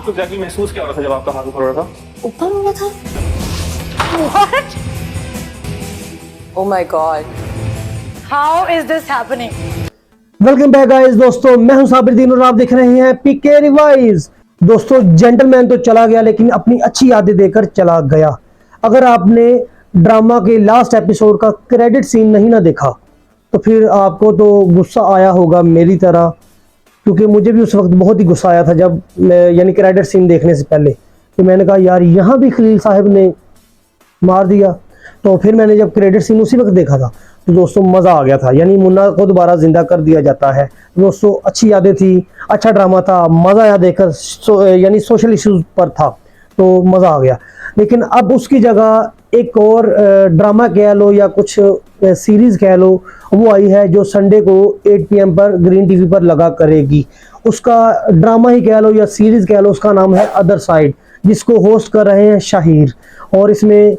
आपको एग्जैक्टली महसूस क्या हो रहा था जब आपका हाथ ऊपर हो रहा था? ऊपर हो रहा था? What? Oh my God. How is this happening? Welcome back guys दोस्तों, मैं हूं साबिर और आप देख रहे हैं पीके रिवाइज। दोस्तों, जेंटलमैन तो चला गया लेकिन अपनी अच्छी यादें देकर चला गया। अगर आपने ड्रामा के लास्ट एपिसोड का क्रेडिट सीन नहीं ना देखा तो फिर आपको तो गुस्सा आया होगा मेरी तरह, क्योंकि मुझे भी उस वक्त बहुत ही गुस्सा आया था जब यानी क्रेडिट सीन देखने से पहले। तो मैंने कहा यार यहाँ भी खलील साहब ने मार दिया। तो फिर मैंने जब क्रेडिट सीन उसी वक्त देखा था तो दोस्तों मज़ा आ गया था, यानी मुन्ना को दोबारा जिंदा कर दिया जाता है। दोस्तों अच्छी यादें थी, अच्छा ड्रामा था, मज़ा आया देखकर, यानी सोशल इश्यूज पर था तो मज़ा आ गया। लेकिन अब उसकी जगह एक और ड्रामा कह लो या कुछ सीरीज़ कह लो, वो आई है जो संडे को 8 PM पर ग्रीन टीवी पर लगा करेगी। उसका ड्रामा ही कह लो या सीरीज़ कह लो, उसका नाम है अदर साइड, जिसको होस्ट कर रहे हैं शाहिर। और इसमें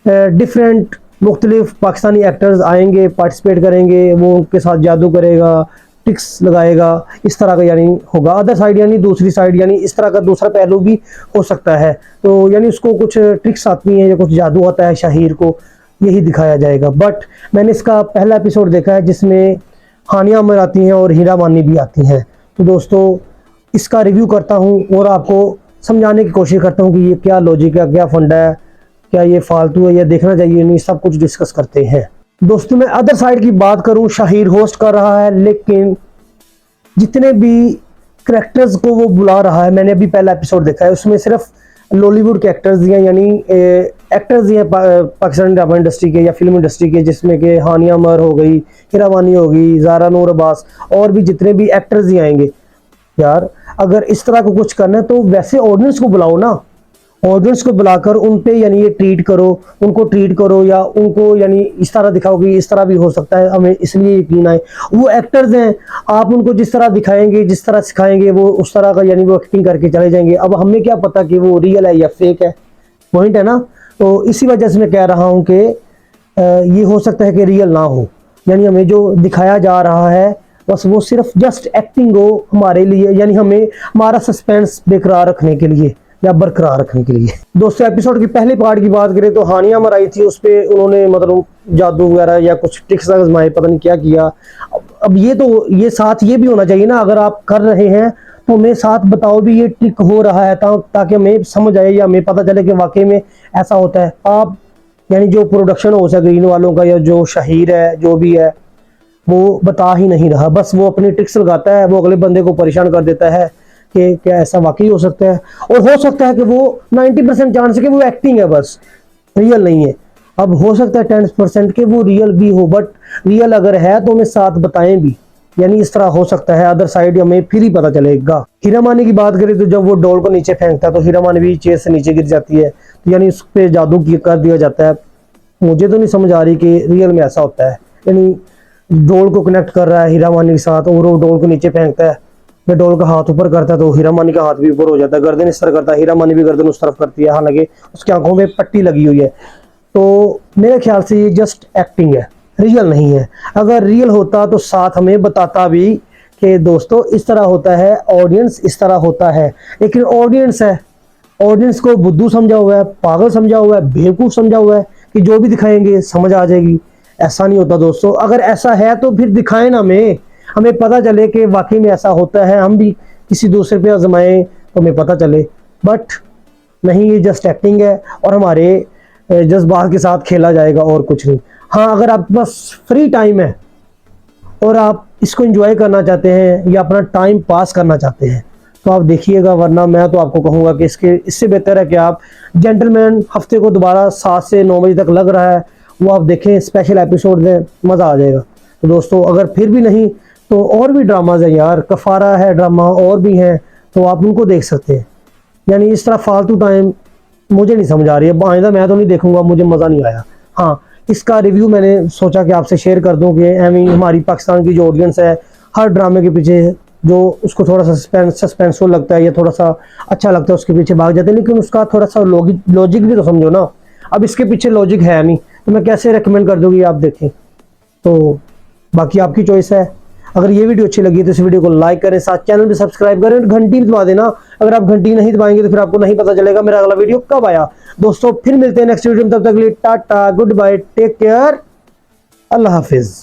डिफरेंट मुख्तलिफ पाकिस्तानी एक्टर्स आएंगे, पार्टिसिपेट करेंगे, वो उनके साथ जादू करेगा, ट्रिक्स लगाएगा, इस तरह का यानी होगा। अदर साइड यानी दूसरी साइड, यानी इस तरह का दूसरा पहलू भी हो सकता है। तो यानी उसको कुछ ट्रिक्स आती हैं या कुछ जादू आता है शाहिर को, यही दिखाया जाएगा। बट मैंने इसका पहला एपिसोड देखा है जिसमें हानिया अमर आती हैं और हीरा मानी भी आती हैं। तो दोस्तों इसका रिव्यू करता हूँ और आपको समझाने की कोशिश करता हूँ कि ये क्या लॉजिक है, क्या फंडा है, क्या ये फालतू है या देखना चाहिए नहीं, सब कुछ डिस्कस करते हैं। दोस्तों मैं अदर साइड की बात करूं, शाहिर होस्ट कर रहा है, लेकिन जितने भी करैक्टर्स को वो बुला रहा है, मैंने अभी पहला एपिसोड देखा है, उसमें सिर्फ लॉलीवुड के एक्टर्स दिए, यानी एक्टर्स दिए पाकिस्तानी ड्रामा इंडस्ट्री के या फिल्म इंडस्ट्री के, जिसमें कि हानिया अमर हो गई, हीरा मानी हो गई, ज़ारा नूर अब्बास, और भी जितने भी एक्टर्स ही आएंगे। यार अगर इस तरह को कुछ करना है तो वैसे ऑडियंस को बुलाओ ना, ऑडियंस को बुलाकर उन पे यानी ये ट्रीट करो, उनको ट्रीट करो, या उनको यानी इस तरह दिखाओ कि इस तरह भी हो सकता है, हमें इसलिए यकीन आए। वो एक्टर्स हैं, आप उनको जिस तरह दिखाएंगे, जिस तरह सिखाएंगे, वो उस तरह का यानी वो एक्टिंग करके चले जाएंगे। अब हमें क्या पता कि वो रियल है या फेक है, पॉइंट है ना। तो इसी वजह से मैं कह रहा हूँ कि ये हो सकता है कि रियल ना हो, यानी हमें जो दिखाया जा रहा है बस वो सिर्फ जस्ट एक्टिंग हो हमारे लिए, यानी हमें हमारा सस्पेंस बेकरार रखने के लिए या बरकरार रखने के लिए। दोस्तों एपिसोड की पहले पार्ट की बात करें तो हानिया अमर आई थी, उस पर उन्होंने मतलब जादू वगैरह या कुछ ट्रिक्स आजमाए, पता नहीं क्या किया। अब ये साथ ये भी होना चाहिए ना, अगर आप कर रहे हैं तो हमें साथ बताओ भी ये ट्रिक हो रहा है, ताकि हमें समझ आए या हमें पता चले कि वाकई में ऐसा होता है। आप यानी जो प्रोडक्शन हो सके ग्रीन वालों का या जो शाहिर है जो भी है, वो बता ही नहीं रहा, बस वो अपनी ट्रिक्स लगाता है, वो अगले बंदे को परेशान कर देता है कि क्या ऐसा वाकई हो सकता है। और हो सकता है कि वो 90% चांस है कि वो एक्टिंग है, बस रियल नहीं है। अब हो सकता है 10% के वो रियल भी हो, बट रियल अगर है तो हमें साथ बताएं भी, यानी इस तरह हो सकता है। अदर साइड हमें फिर ही पता चलेगा। हीरा मानी की बात करें तो जब वो डोल को नीचे फेंकता है तो हीरा मानी भी चेयर से नीचे गिर जाती है, तो यानी उस पर जादू कर दिया जाता है। मुझे तो नहीं समझ आ रही कि रियल में ऐसा होता है, यानी डोल को कनेक्ट कर रहा है हीरा मानी के साथ और वो डोल को नीचे फेंकता है, जब डोल का हाथ ऊपर करता है तो हीरा मानी का हाथ भी ऊपर हो जाता है, गर्दन इस तरह करता है, हीरा मानी भी गर्दन उस तरफ करती है, हालांकि उसकी आंखों में पट्टी लगी हुई है। तो मेरे ख्याल से ये जस्ट एक्टिंग है, रियल नहीं है। अगर रियल होता तो साथ हमें बताता भी कि दोस्तों इस तरह होता है, ऑडियंस इस तरह होता है। लेकिन ऑडियंस है, ऑडियंस को बुद्धू समझा हुआ है, पागल समझा हुआ है, बेवकूफ़ समझा हुआ है कि जो भी दिखाएंगे समझ आ जाएगी। ऐसा नहीं होता दोस्तों। अगर ऐसा है तो फिर दिखाएं ना, हमें पता चले कि वाकई में ऐसा होता है, हम भी किसी दूसरे पे आजमाएं तो हमें पता चले। बट नहीं, ये जस्ट एक्टिंग है और हमारे जज्बात के साथ खेला जाएगा और कुछ नहीं। हाँ, अगर आपके पास फ्री टाइम है और आप इसको एंजॉय करना चाहते हैं या अपना टाइम पास करना चाहते हैं तो आप देखिएगा, वरना मैं तो आपको कहूँगा कि इससे बेहतर है कि आप जेंटलमैन हफ्ते को दोबारा 7 से 9 बजे तक लग रहा है वो आप देखें, स्पेशल एपिसोड दें, मज़ा आ जाएगा। तो दोस्तों अगर फिर भी नहीं तो और भी ड्रामाज हैं यार, कफारा है ड्रामा, और भी हैं, तो आप उनको देख सकते हैं। यानी इस तरह फालतू टाइम मुझे नहीं समझ आ रही है, आइंदा मैं तो नहीं देखूंगा, मुझे मज़ा नहीं आया। हाँ, इसका रिव्यू मैंने सोचा कि आपसे शेयर कर दूं कि एवं हमारी पाकिस्तान की जो ऑडियंस है, हर ड्रामे के पीछे जो उसको थोड़ा सा सस्पेंसफुल लगता है या थोड़ा सा अच्छा लगता है उसके पीछे भाग जाते हैं, लेकिन उसका थोड़ा सा लॉजिक भी तो समझो ना। अब इसके पीछे लॉजिक है नहीं तो मैं कैसे रेकमेंड कर दूँगी आप देखें। तो बाकी आपकी चॉइस है। अगर ये वीडियो अच्छी लगी तो इस वीडियो को लाइक करें, साथ चैनल भी सब्सक्राइब करें और घंटी भी दबा देना। अगर आप घंटी नहीं दबाएंगे तो फिर आपको नहीं पता चलेगा मेरा अगला वीडियो कब आया। दोस्तों फिर मिलते हैं नेक्स्ट वीडियो में, तब तक के लिए tata, goodbye, take care, अल्लाह हाफिज।